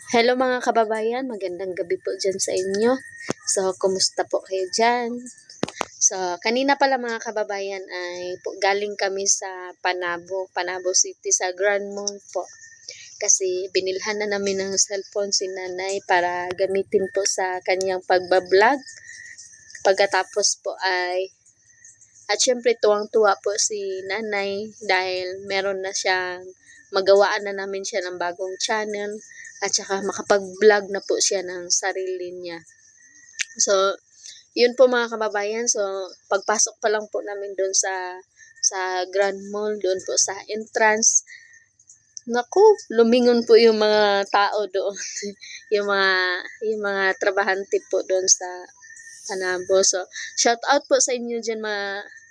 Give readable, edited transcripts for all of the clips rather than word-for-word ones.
Hello mga kababayan, magandang gabi po dyan sa inyo. So, kumusta po kayo dyan? So, kanina pala mga kababayan ay galing kami sa Panabo City sa Grand Mall po. Kasi binilhan na namin ng cellphone si nanay para gamitin po sa kanyang pagbablog. Pagkatapos po at syempre tuwang-tuwa po si nanay dahil meron na siyang magawaan na namin siya ng bagong channel at saka makapag-vlog na po siya ng sarili niya. So, yun po mga kababayan. So, pagpasok pa lang po namin doon sa Grand Mall, doon po sa entrance. Naku, lumingon po yung mga tao doon. yung mga trabahante po doon sa Panabo. So, shout out po sa inyo dyan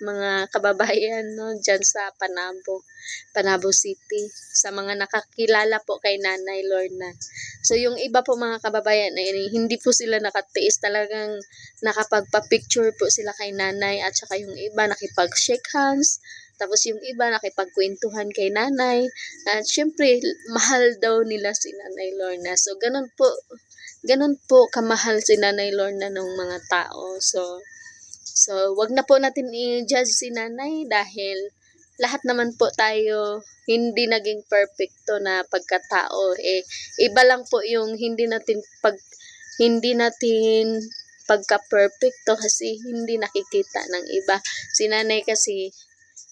mga kababayan, no, dyan sa Panabo City. Sa mga nakakilala po kay Nanay Lorna. So, yung iba po mga kababayan, hindi po sila nakatiis. Talagang nakapagpa-picture po sila kay Nanay at saka yung iba nakipag-shake hands. Tapos yung iba nakipagkwentuhan kay Nanay. At syempre, mahal daw nila si Nanay Lorna. So, ganun po kamahal si Nanay Lorna ng mga tao. So wag na po natin i-judge si Nanay dahil lahat naman po tayo hindi naging perfecto na pagkatao. Iba lang po yung hindi natin pagka-perfecto kasi hindi nakikita ng iba. Si Nanay kasi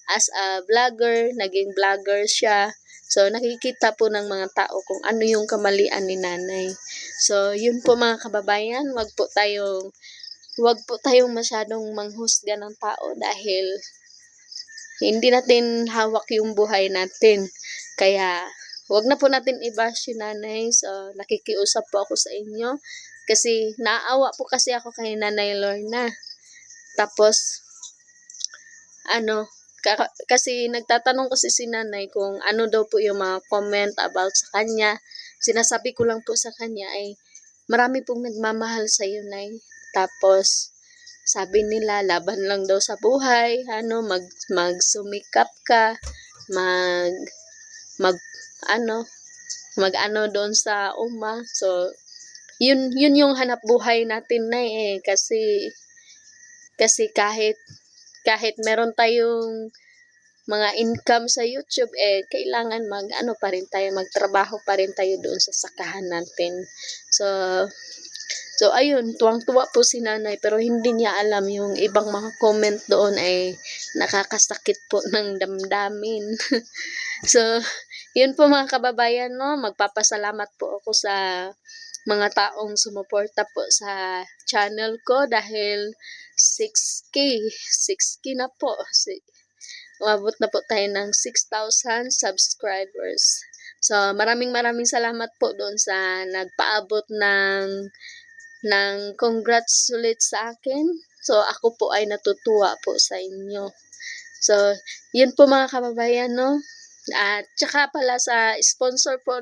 as a vlogger, naging vlogger siya. So, nakikita po ng mga tao kung ano yung kamalian ni Nanay. So, yun po mga kababayan, wag po tayong masyadong manghusga ng tao dahil hindi natin hawak yung buhay natin. Kaya, wag na po natin i-bash si Nanay. So, nakikiusap po ako sa inyo. Kasi, naawa po kasi ako kay Nanay Lorna. Tapos, kasi nagtatanong kasi si Nanay kung ano daw po yung mga comment about sa kanya. Sinasabi ko lang po sa kanya ay marami pong nagmamahal sa iyo, Nay. Tapos sabi nila laban lang daw sa buhay, magsumikap ka, mag mag ano, mag doon sa So yun yung hanap buhay natin, Nay, kasi kahit meron tayong mga income sa YouTube, kailangan magtrabaho pa rin tayo doon sa sakahan natin. So ayun, tuwang-tuwa po si Nanay pero hindi niya alam yung ibang mga comment doon ay nakakasakit po ng damdamin. So, yun po mga kababayan, no, magpapasalamat po ako sa mga taong sumuporta po sa channel ko dahil 6K na po. Umabot na po tayo ng 6,000 subscribers. So, maraming salamat po doon sa nagpaabot ng congrats ulit sa akin. So, ako po ay natutuwa po sa inyo. So, yun po mga kababayan, no? At saka pala sa sponsor po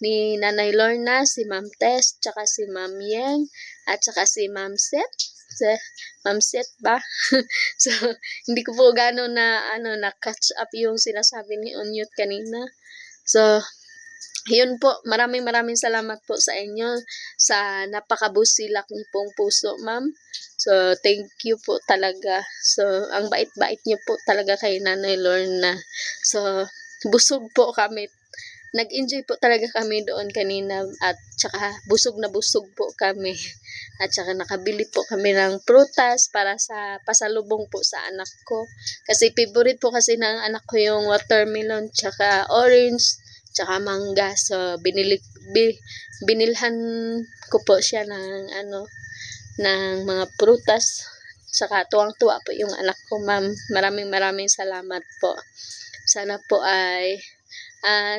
ni Nanay Lorna, si Ma'am Tess, tsaka si Ma'am Yeng, at saka si Ma'am Set ba? So, hindi ko po gano'n na catch up yung sinasabi ni Onyut kanina. So, yun po, maraming salamat po sa inyo sa napakabusilak niyo pong puso, ma'am. So, thank you po talaga. So, ang bait-bait niyo po talaga kay Nanay Lorna. So, busog po kami. Nag-enjoy po talaga kami doon kanina at saka busog na busog po kami. At saka nakabili po kami ng prutas para sa pasalubong po sa anak ko. Kasi favorite po kasi ng anak ko yung watermelon tsaka orange tsaka mangga. So, binilhan ko po siya ng mga prutas. Saka tuwang-tuwa po yung anak ko, ma'am. Maraming salamat po. Sana po ay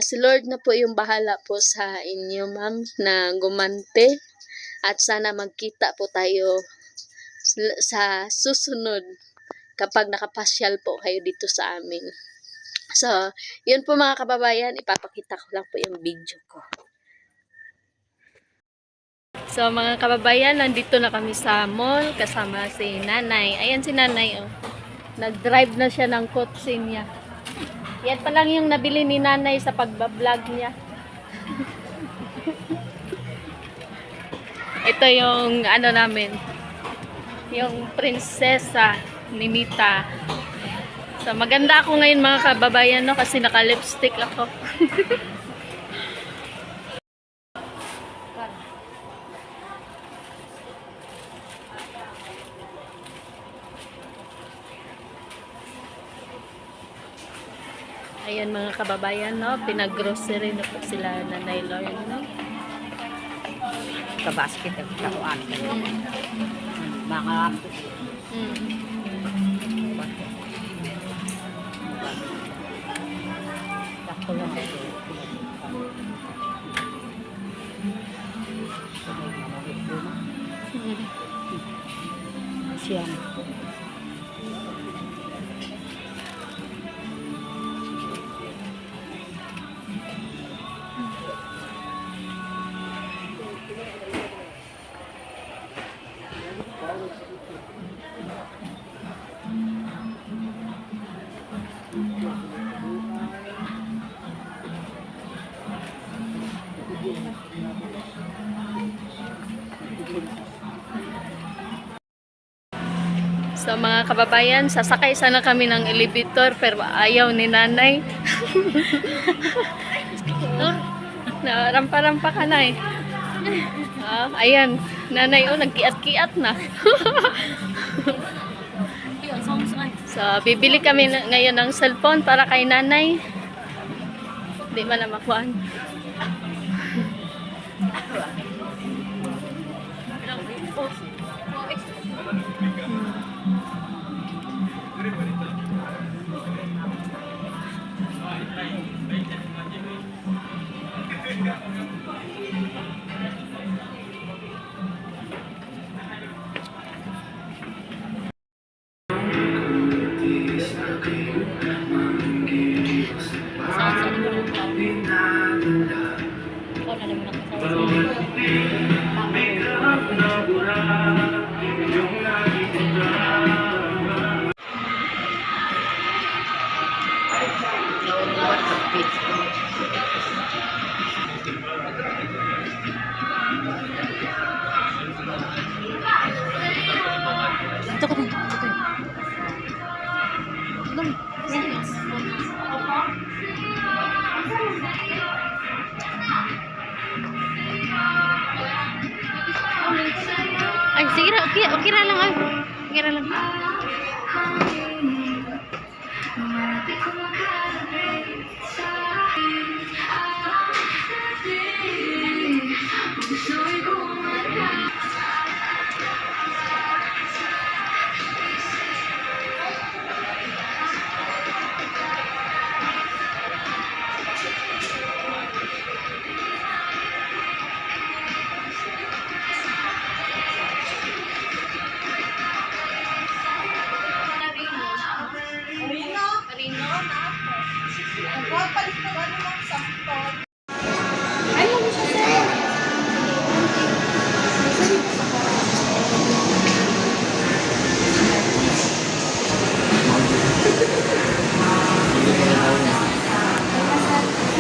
si Lord na po yung bahala po sa inyo, ma'am, na gumante. At sana magkita po tayo sa susunod kapag nakapasyal po kayo dito sa amin. So, yun po mga kababayan, ipapakita ko lang po yung video ko. So, mga kababayan, nandito na kami sa mall kasama si Nanay. Ayan si Nanay, oh. Nag-drive na siya ng kotse niya. Yan pa lang yung nabili ni Nanay sa pagbablog niya. Ito yung ano namin. Yung prinsesa ni Nita. So, maganda ako ngayon mga kababayan, no? Kasi naka-lipstick ako. Ayan mga kababayan, no? Pinag-grocery na po sila Nanay Lauren, no? Sa basket ang kakuan. Mga sakto lang ito. Siyam. So mga kababayan, sasakay sana kami ng elevator pero ayaw ni nanay. Na rampa-rampa ka na eh. Ayan, nanay oh, nagkiat-kiat na. So bibili kami ngayon ng cellphone para kay nanay. Hindi man na makuhaan. Ito ko ito ko. Ay, sige na, okay, okay na lang ah. Okay na lang.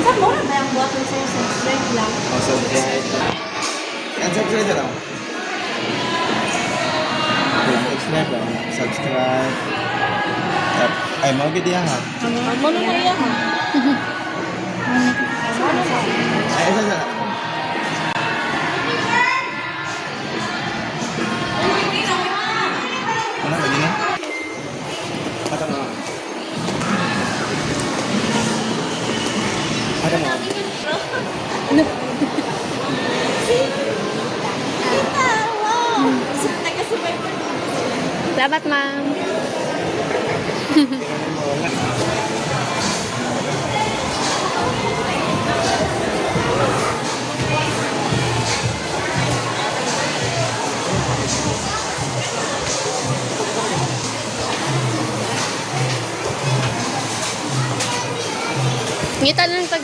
Saan mo na ba yung buhat ng sa'yo? Subscribe lang. Oh, subscribe. Unsubscribe na lang. Subscribe lang. Subscribe. Ay, mau gid diha ha. Ano na iya ha? Ay, isa. Ano lagi na? Kata mo. Kata mo. Salamat, ma'am. Ngita lang pag...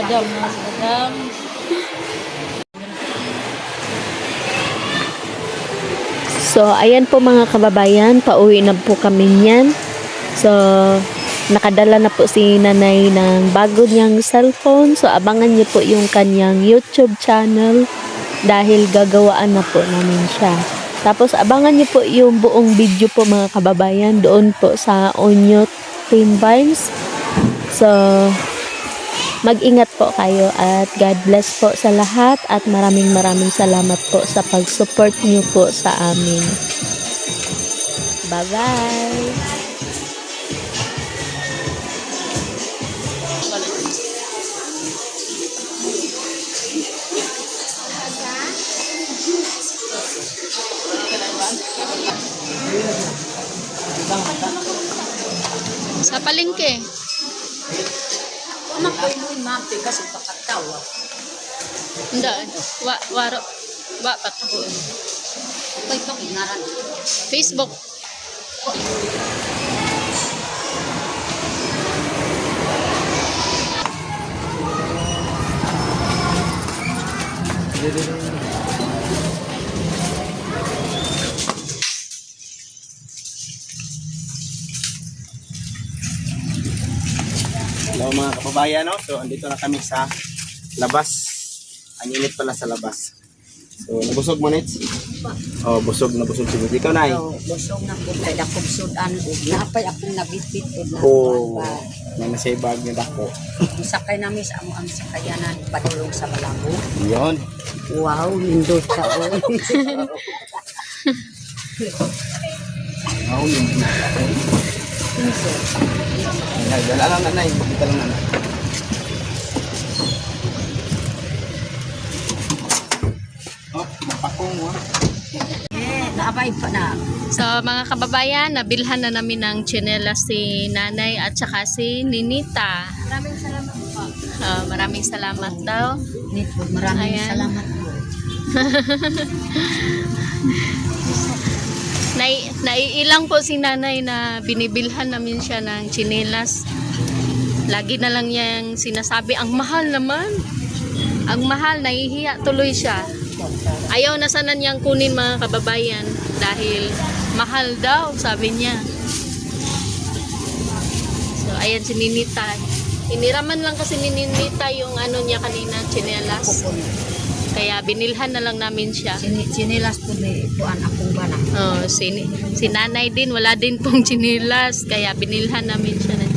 Madam, madam. So, ayan po mga kababayan, pauwi na po kami niyan. So, nakadala na po si nanay ng bago niyang cellphone. So, abangan niyo po yung kanyang YouTube channel dahil gagawaan na po namin siya. Tapos, abangan niyo po yung buong video po mga kababayan doon po sa Onyo Team Vibes. So, mag-ingat po kayo at God bless po sa lahat at maraming salamat po sa pag-support niyo po sa amin. Bye-bye! Sa palengke. Ano ko yung mati kasi pakatawa. Hindi. Waro. Pa to. Kaya ito inaran. Facebook. Hello mga kababayan, no? So andito na kami sa labas. Ang init pala sa labas. So nabusog mo, Nets? Oh, busog na busog siguro. Ikaw na eh. So, busog na po kaya akong sudan. Napay akong nabitbit o na. Oh, may nasa bag ni Dako. Sakay namin sa ang sakayanan padulong sa Malabo. Yun. Wow, lindot ka o. Oh, yun. Dala lang nanay. Dito lang nanay. Oh, napakong mo. Naabay pa na. So, mga kababayan, nabilhan na namin ng tsinelas si nanay at saka si Ninita. Maraming salamat po. Maraming salamat daw. Nito, maraming Ayan. salamat po. Naiilang po si nanay na binibilhan namin siya ng tsinelas. Lagi na lang niyang sinasabi, ang mahal naman. Ang mahal, nahihiya tuloy siya. Ayaw na sana niyang kunin mga kababayan dahil mahal daw, sabi niya. So, ayan si Ninita. Iniraman lang kasi ni Ninita yung ano niya kanina, tsinelas. Kaya binilhan na lang namin siya. Sinilas po ni Kuan akong bana. Oh, si nanay din, wala din pong tsinelas. Kaya binilhan namin siya ng